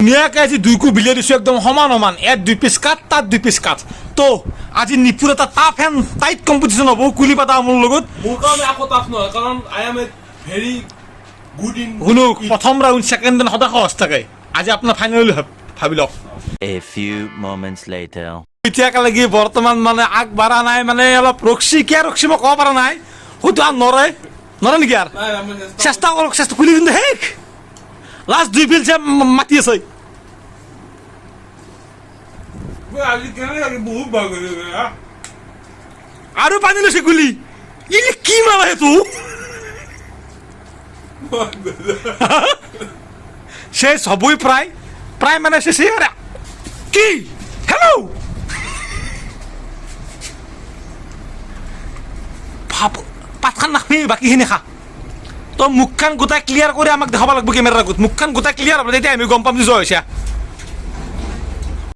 ধুনীয়াকৈ আজি দুইকো বিলিয়াই দিছোঁ একদম সমান সমান ইয়াত 2 পিচ কাঠ তাত 2 পিচ কাঠ তো আজি নিপুৰ এটা টাফ এণ্ড টাইট কম্পিটিশ্যন হ'ব কুলি পাতা মোৰ লগত মোৰ কাৰণে আকৌ টাফ নহয় কাৰণ I M A very good in শুনো প্ৰথম ৰাউণ্ড ছেকেণ্ড ৰাউণ্ড সদায় সহজ থাকে আজি আপোনাৰ ফাইনেল ভাবি লওক A few moments later. এতিয়ালৈকে বৰ্তমান মানে আগবাঢ়া নাই মানে অলপ ৰখছি মই ক'ব পৰা নাই হয়তো আৰু নৰে নেকি আৰু চেষ্টা কৰক চেষ্টা খুলি কিন্তু শেষ লাষ্ট 2 বিল যে মাতি আছে বহুত ভাল কৰিছে আৰু পানী লৈছে গুলি ইলে কি মাৰা সেইটো শেষ হবই প্ৰায় মানে শেষে আরে কি হেল্ল' ভাব পাতখান নাখনি বাকীখিনি খা তই মুখখান গোটাই ক্লিয়াৰ কৰি আমাক দেখাব লাগিব কেমেৰাৰ আগত মুখখান গোটাই ক্লিয়াৰ হ'ব তেতিয়া আমি গম পাম যে জয় হৈছে